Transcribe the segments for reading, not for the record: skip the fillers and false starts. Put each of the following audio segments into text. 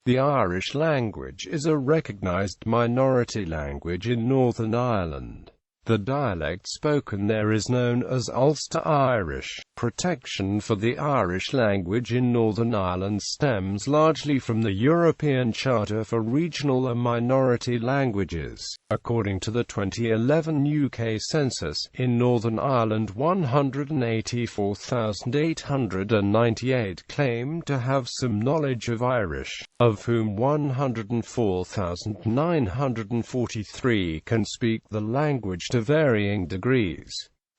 The Irish language is a recognised minority language in Northern Ireland. The dialect spoken there is known as Ulster Irish.Protection for the Irish language in Northern Ireland stems largely from the European Charter for Regional and Minority Languages. According to the 2011 UK Census, in Northern Ireland 184,898 claim to have some knowledge of Irish, of whom 104,943 can speak the language to varying degrees.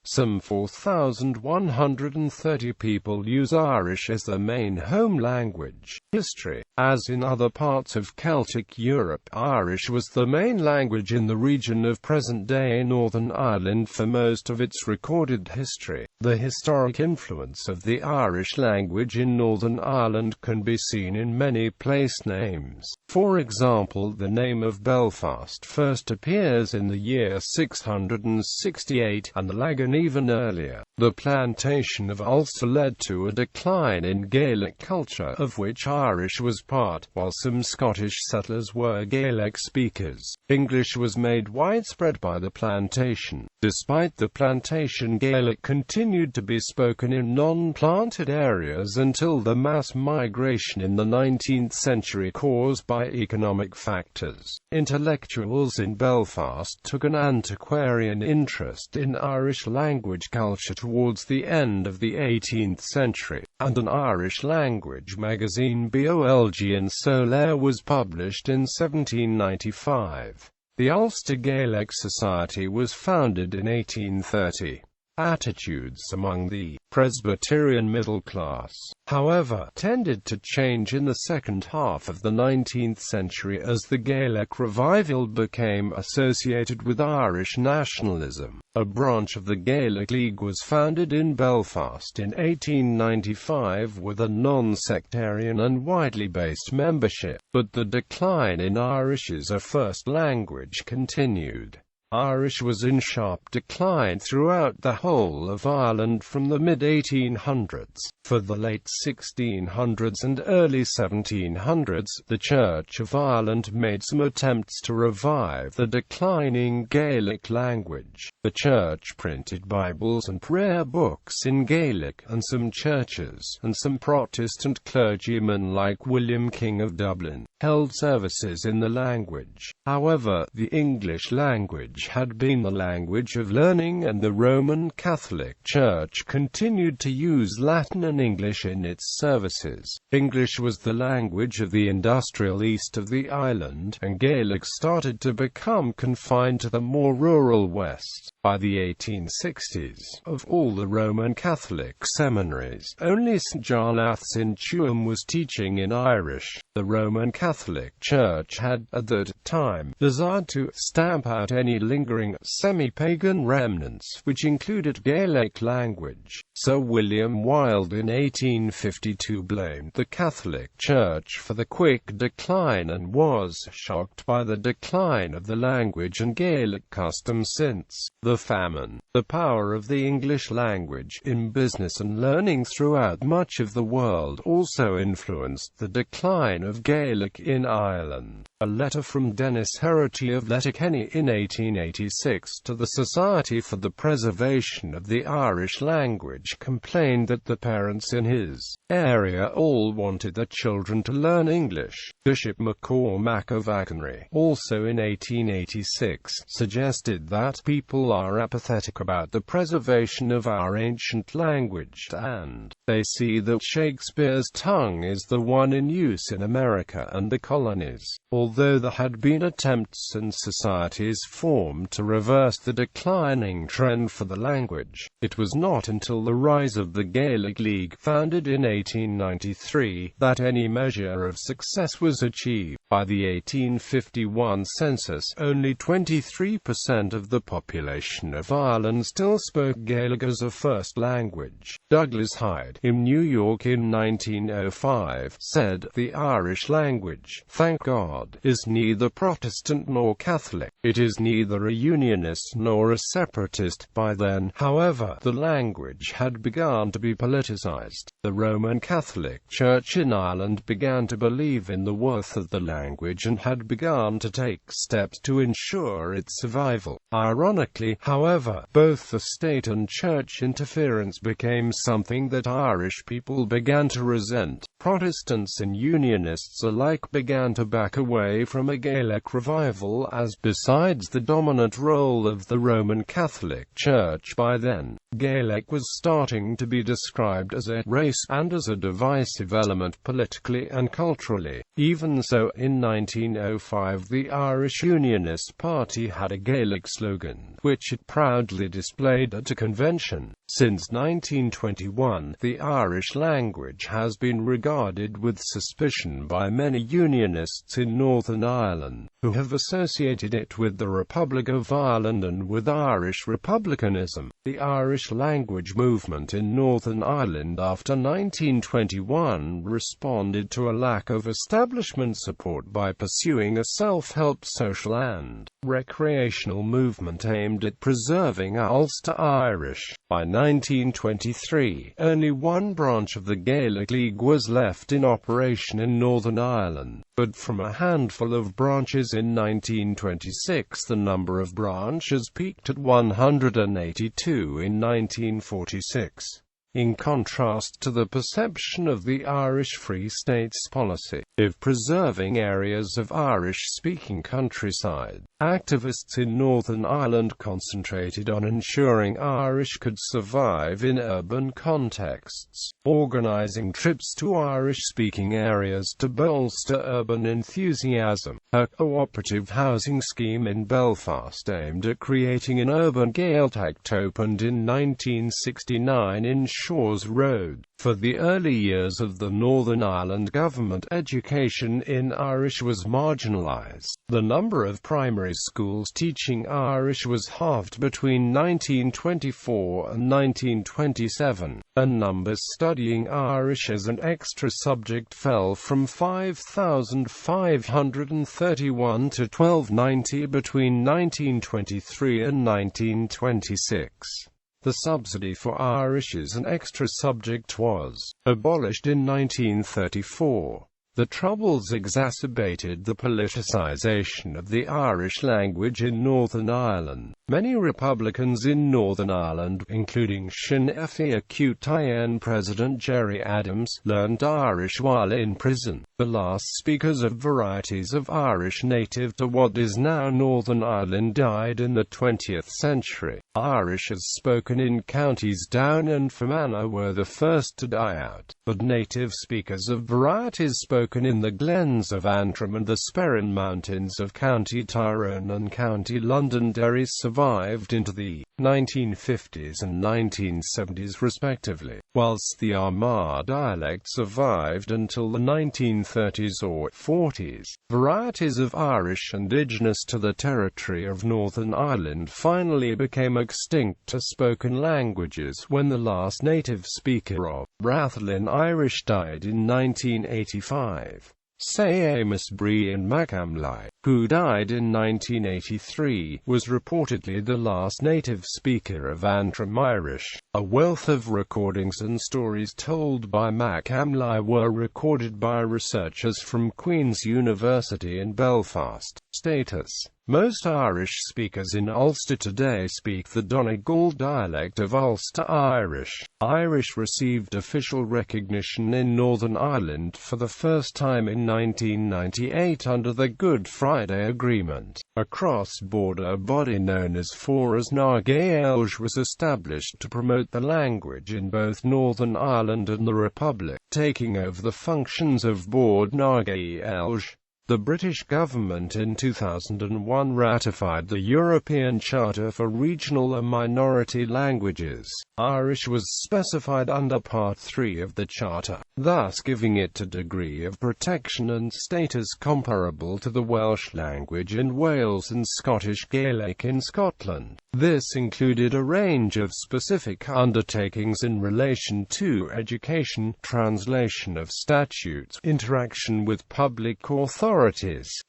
Some 4,130 people use Irish as their main home language. History. As in other parts of Celtic Europe, Irish was the main language in the region of present-day Northern Ireland for most of its recorded history. The historic influence of the Irish language in Northern Ireland can be seen in many place names. For example, the name of Belfast first appears in the year 668, and the Lagan even earlier. The plantation of Ulster led to a decline in Gaelic culture, of which Irish was part, while some Scottish settlers were Gaelic speakers. English was made widespread by the plantation. Despite the plantation, Gaelic continued to be spoken in non-planted areas until the mass migration in the 19th century caused by economic factors. Intellectuals in Belfast took an antiquarian interest in Irish language culture towards the end of the 18th century, and an Irish language magazine, Bolg and Solaire, was published in 1795. The Ulster Gaelic Society was founded in 1830. Attitudes among the Presbyterian middle class, however, tended to change in the second half of the 19th century as the Gaelic revival became associated with Irish nationalism. A branch of the Gaelic League was founded in Belfast in 1895 with a non-sectarian and widely based membership, but the decline in Irish as a first language continued. Irish was in sharp decline throughout the whole of Ireland from the mid-1800s. For the late 1600s and early 1700s, the Church of Ireland made some attempts to revive the declining Gaelic language. The Church printed Bibles and prayer books in Gaelic, and some churches, and some Protestant clergymen like William King of Dublin, held services in the language. However, the English language had been the language of learning, and the Roman Catholic Church continued to use Latin and English in its services. English was the language of the industrial east of the island, and Gaelic started to become confined to the more rural west. By the 1860s, of all the Roman Catholic seminaries, only St. Jarlath's in Tuam was teaching in Irish. The Roman Catholic Church had, at that time, desired to stamp out any lingering, semi-pagan remnants, which included Gaelic language. Sir William Wilde in 1852 blamed the Catholic Church for the quick decline and was shocked by the decline of the language and Gaelic customs since the famine. The power of the English language in business and learning throughout much of the world also influenced the decline of Gaelic in Ireland. A letter from Dennis Herity of Letterkenny in 1886 to the Society for the Preservation of the Irish Language complained that the parents in his area all wanted their children to learn English. Bishop McCormack of Achonry, also in 1886, suggested that people are apathetic about the preservation of our ancient language, and they see that Shakespeare's tongue is the one in use in America and the colonies. Although there had been attempts and societies formed to reverse the declining trend for the language, it was not until the rise of the Gaelic League, founded in 1893, that any measure of success was achieved. By the 1851 census, only 23% of the population of Ireland still spoke Gaelic as a first language. Douglas Hyde, in New York in 1905, said, "The Irish language, thank God, is neither Protestant nor Catholic. It is neither a unionist nor a separatist." By then, however, the language had begun to be politicized. The Roman Catholic Church in Ireland began to believe in the worth of the language and had begun to take steps to ensure its survival. Ironically, however, both the state and church interference became something that Irish people began to resent. Protestants and Unionists alike began to back away from a Gaelic revival as, besides the dominant role of the Roman Catholic Church by then, Gaelic was starting to be described as a race and as a divisive element politically and culturally. Even so, in 1905 the Irish Unionist Party had a Gaelic slogan, which it proudly displayed at a convention. Since 1921, the Irish language has been regarded with suspicion by many Unionists in Northern Ireland, who have associated it with the Republic of Ireland and with Irish republicanism. The Irish language movement in Northern Ireland after 1921 responded to a lack of establishment support by pursuing a self-help social and recreational movement aimed at preserving Ulster Irish. By 1923, only one branch of the Gaelic League was left in operation in Northern Ireland, but from a handful of branches in 1926 the number of branches peaked at 182 in 1946. In contrast to the perception of the Irish Free States policy of preserving areas of Irish-speaking countryside, activists in Northern Ireland concentrated on ensuring Irish could survive in urban contexts, organising trips to Irish-speaking areas to bolster urban enthusiasm. A cooperative housing scheme in Belfast aimed at creating an urban Gaeltacht opened in 1969 in Shores Road. For the early years of the Northern Ireland government, education in Irish was marginalised. The number of primary schools teaching Irish was halved between 1924 and 1927, and numbers studying Irish as an extra subject fell from 5,531 to 1,290 between 1923 and 1926. The subsidy for Irish as an extra subject was abolished in 1934. The Troubles exacerbated the politicisation of the Irish language in Northern Ireland. Many Republicans in Northern Ireland, including Sinn Féin President Gerry Adams, learned Irish while in prison. The last speakers of varieties of Irish native to what is now Northern Ireland died in the 20th century. Irish as spoken in counties Down and Fermanagh were the first to die out, but native speakers of varieties spoken in the glens of Antrim and the Sperrin Mountains of County Tyrone and County Londonderry survived into the 1950s and 1970s respectively, whilst the Armagh dialect survived until the 1930s or 40s. Varieties of Irish indigenous to the territory of Northern Ireland finally became extinct as spoken languages when the last native speaker of Rathlin Irish died in 1985. Say Amos Brian McAmley, who died in 1983, was reportedly the last native speaker of Antrim Irish. A wealth of recordings and stories told by McAmley were recorded by researchers from Queen's University in Belfast. Status: most Irish speakers in Ulster today speak the Donegal dialect of Ulster Irish. Irish received official recognition in Northern Ireland for the first time in 1998 under the Good Friday Agreement. A cross-border body known as Fóras na Gaelge was established to promote the language in both Northern Ireland and the Republic, taking over the functions of Bord na Gaelge. The British government in 2001 ratified the European Charter for Regional and Minority Languages. Irish was specified under Part 3 of the Charter, thus giving it a degree of protection and status comparable to the Welsh language in Wales and Scottish Gaelic in Scotland. This included a range of specific undertakings in relation to education, translation of statutes, interaction with public authorities,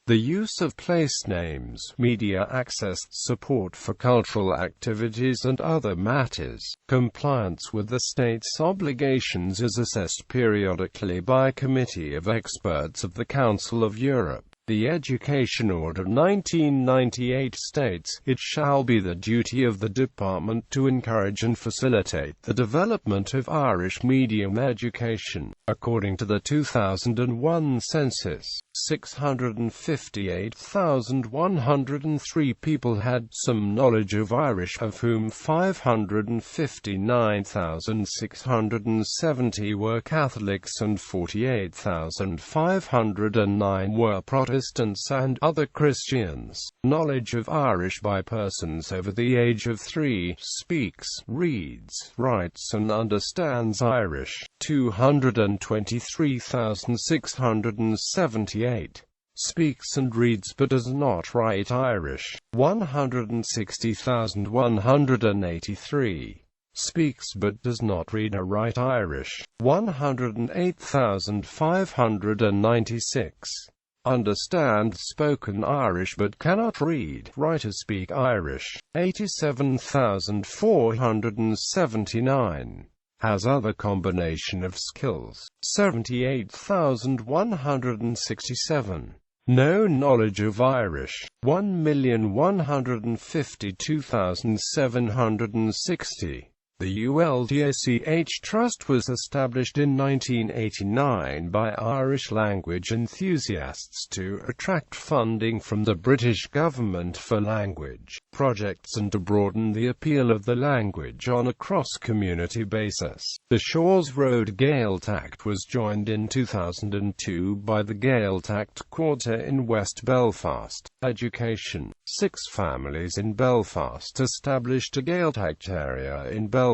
the use of place names, media access, support for cultural activities and other matters. Compliance with the state's obligations is assessed periodically by a committee of experts of the Council of Europe. The Education Order 1998 states, "It shall be the duty of the Department to encourage and facilitate the development of Irish medium education." According to the 2001 census, 658,103 people had some knowledge of Irish, of whom 559,670 were Catholics and 48,509 were Protestants and other Christians. Knowledge of Irish by persons over the age of 3 speaks, reads, writes and understands Irish, 223,678. Speaks and reads but does not write Irish, 160,183. Speaks but does not read or write Irish, 108,596. Understand spoken Irish but cannot read, write or speak Irish, 87,479. Has other combination of skills, 78,167. No knowledge of Irish, 1,152,760. The ULDACH Trust was established in 1989 by Irish language enthusiasts to attract funding from the British government for language projects and to broaden the appeal of the language on a cross-community basis. The Shores Road Gaeltacht was joined in 2002 by the Gaeltacht Quarter in West Belfast. Education. 6 families in Belfast established a Gaeltacht area in Belfast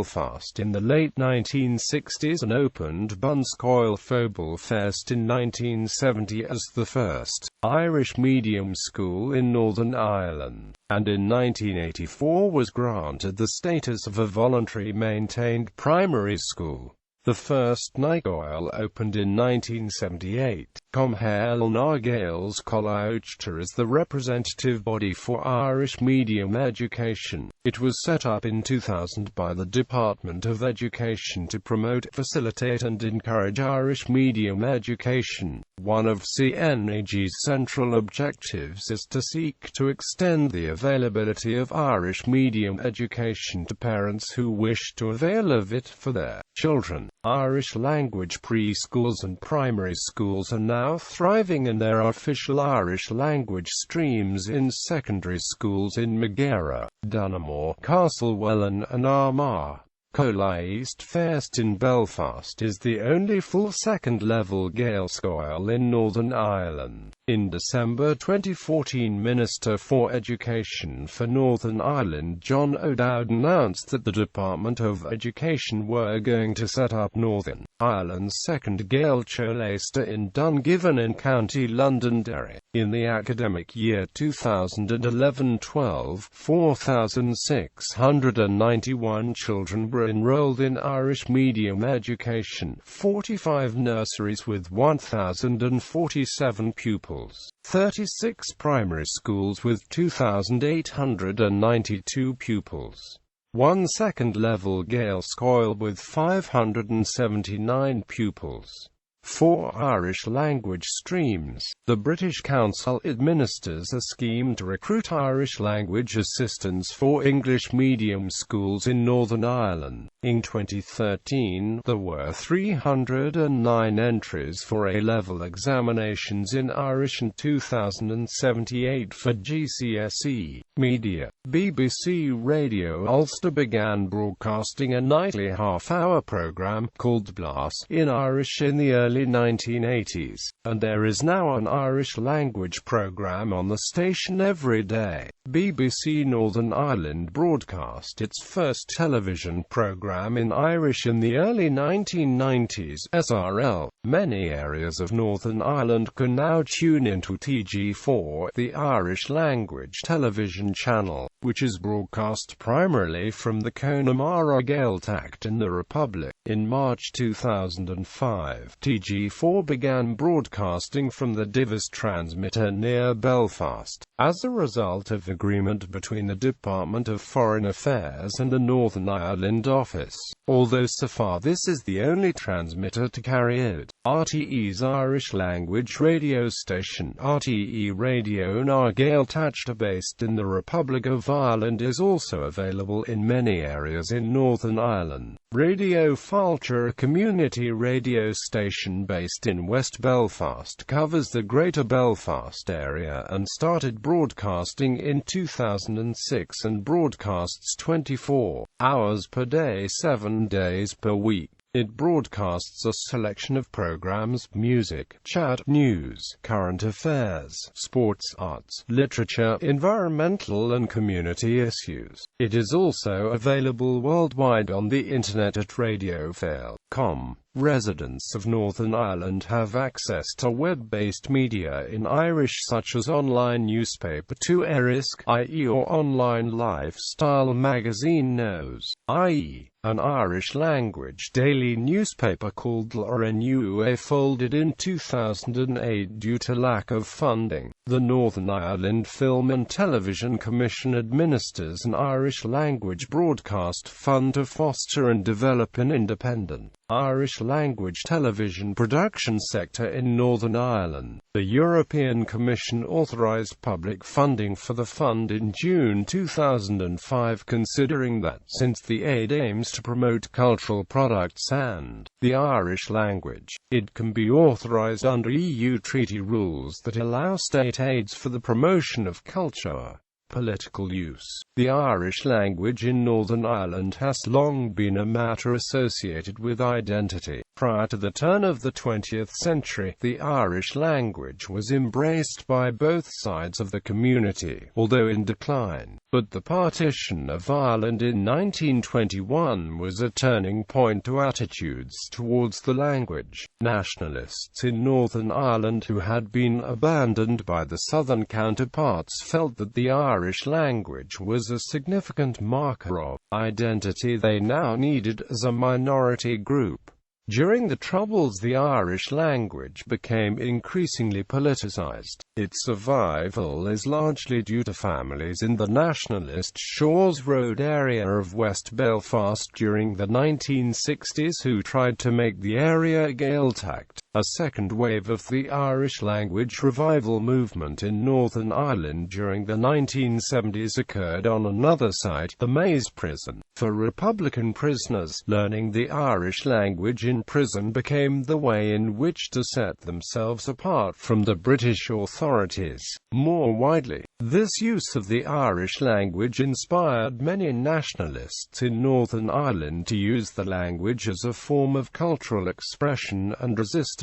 in the late 1960s and opened Bunscoil Phobal Fest in 1970 as the first Irish medium school in Northern Ireland, and in 1984 was granted the status of a voluntary maintained primary school. The first Nagoil opened in 1978. Comhail na Gaels Collauchta is the representative body for Irish medium education. It was set up in 2000 by the Department of Education to promote, facilitate and encourage Irish medium education. One of CNAG's central objectives is to seek to extend the availability of Irish medium education to parents who wish to avail of it for their children. Irish language preschools and primary schools are now thriving, and there are official Irish language streams in secondary schools in Maghera, Dunamore, Castlewellan and Armagh. Cola East Fest in Belfast is the only full second-level Gaelscoil in Northern Ireland. In December 2014, Minister for Education for Northern Ireland John O'Dowd announced that the Department of Education were going to set up Northern Ireland's second Gaeltacht Leicester in Dungiven in County Londonderry. In the academic year 2011-12, 4,691 children were enrolled in Irish medium education, 45 nurseries with 1,047 pupils, 36 primary schools with 2,892 pupils, 1 second-level Gaelscoil with 579 pupils, 4 Irish language streams. The British Council administers a scheme to recruit Irish language assistants for English medium schools in Northern Ireland. In 2013, there were 309 entries for A-level examinations in Irish and 2,078 for GCSE. Media. BBC Radio Ulster began broadcasting a nightly half-hour programme called Blas in Irish in the early early 1980s, and there is now an Irish language programme on the station every day. BBC Northern Ireland broadcast its first television programme in Irish in the early 1990s, SRL. Many areas of Northern Ireland can now tune into TG4, the Irish language television channel, which is broadcast primarily from the Connemara Gaeltacht in the Republic. In March 2005, TG4 began broadcasting from the Divas transmitter near Belfast, as a result of agreement between the Department of Foreign Affairs and the Northern Ireland office, although so far this is the only transmitter to carry it. RTE's Irish language radio station, RTE Radio na Gaeltacht, based in the Republic of Ireland, is also available in many areas in Northern Ireland. Radio Fulcher, a community radio station based in West Belfast, covers the Greater Belfast area and started broadcasting in 2006 and broadcasts 24 hours per day, 7 days per week. It broadcasts a selection of programs: music, chat, news, current affairs, sports, arts, literature, environmental and community issues. It is also available worldwide on the internet at radiofail.com. Residents of Northern Ireland have access to web-based media in Irish such as online newspaper to Erisk, i.e. or online lifestyle magazine Nose, i.e. an Irish language daily newspaper called RNUA folded in 2008 due to lack of funding. The Northern Ireland Film and Television Commission administers an Irish language broadcast fund to foster and develop an independent Irish language television production sector in Northern Ireland. The European Commission authorised public funding for the fund in June 2005, considering that, since the aid aims to promote cultural products and the Irish language, it can be authorised under EU treaty rules that allow state aids for the promotion of culture. Political use. The Irish language in Northern Ireland has long been a matter associated with identity. Prior to the turn of the 20th century, the Irish language was embraced by both sides of the community, although in decline. But the partition of Ireland in 1921 was a turning point to attitudes towards the language. Nationalists in Northern Ireland who had been abandoned by the southern counterparts felt that the Irish language was a significant marker of identity they now needed as a minority group. During the Troubles, the Irish language became increasingly politicized. Its survival is largely due to families in the nationalist Shores Road area of West Belfast during the 1960s who tried to make the area Gaeltacht. A second wave of the Irish language revival movement in Northern Ireland during the 1970s occurred on another site, the Maze Prison. For Republican prisoners, learning the Irish language in prison became the way in which to set themselves apart from the British authorities. More widely, this use of the Irish language inspired many nationalists in Northern Ireland to use the language as a form of cultural expression and resistance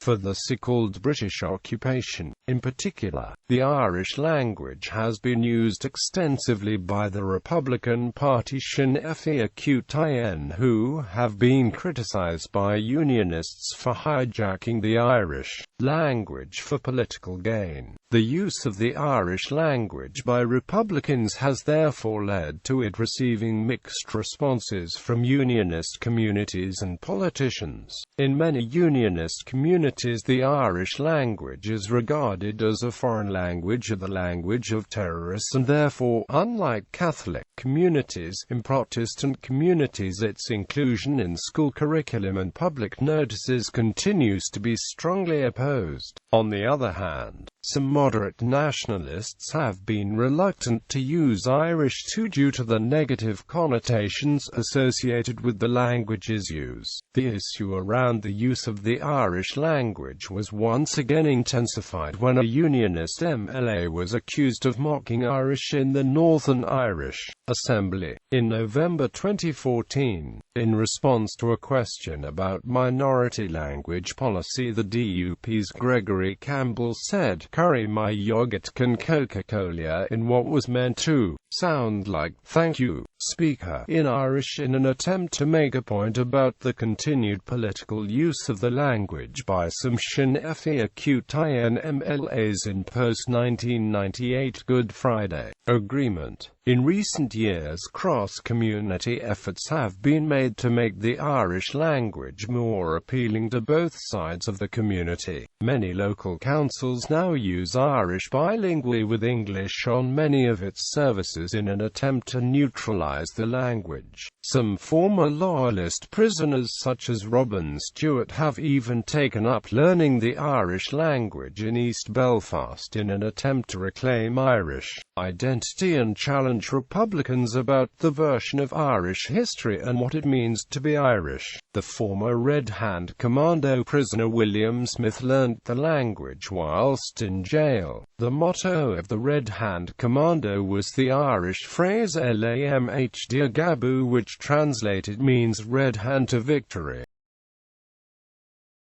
for the so-called British occupation. In particular, the Irish language has been used extensively by the Republican Party Sinn Féin, who have been criticised by unionists for hijacking the Irish language for political gain. The use of the Irish language by Republicans has therefore led to it receiving mixed responses from unionist communities and politicians. In many unionist communities, the Irish language is regarded as a foreign language or the language of terrorists, and therefore, unlike Catholic communities, in Protestant communities its inclusion in school curriculum and public notices continues to be strongly opposed. On the other hand, some moderate nationalists have been reluctant to use Irish too due to the negative connotations associated with the language's use. The issue around the use of the Irish language language was once again intensified when a Unionist MLA was accused of mocking Irish in the Northern Irish Assembly. In November 2014, in response to a question about minority language policy, the DUP's Gregory Campbell said, "Curry my yogurt can Coca-Cola," in what was meant to sound like "thank you, Speaker," in Irish, in an attempt to make a point about the continued political use of the language by some Sinn Féin MLAs in post-1998 Good Friday Agreement. In recent years, cross-community efforts have been made to make the Irish language more appealing to both sides of the community. Many local councils now use Irish bilingually with English on many of its services in an attempt to neutralise the language. Some former Loyalist prisoners such as Robin Stewart have even taken up learning the Irish language in East Belfast in an attempt to reclaim Irish identity and challenge Republicans about the version of Irish history and what it means to be Irish. The former Red Hand Commando prisoner William Smith learnt the language whilst in jail. The motto of the Red Hand Commando was the Irish phrase "Lamh Dia Gabu," which translated means "Red Hand to Victory."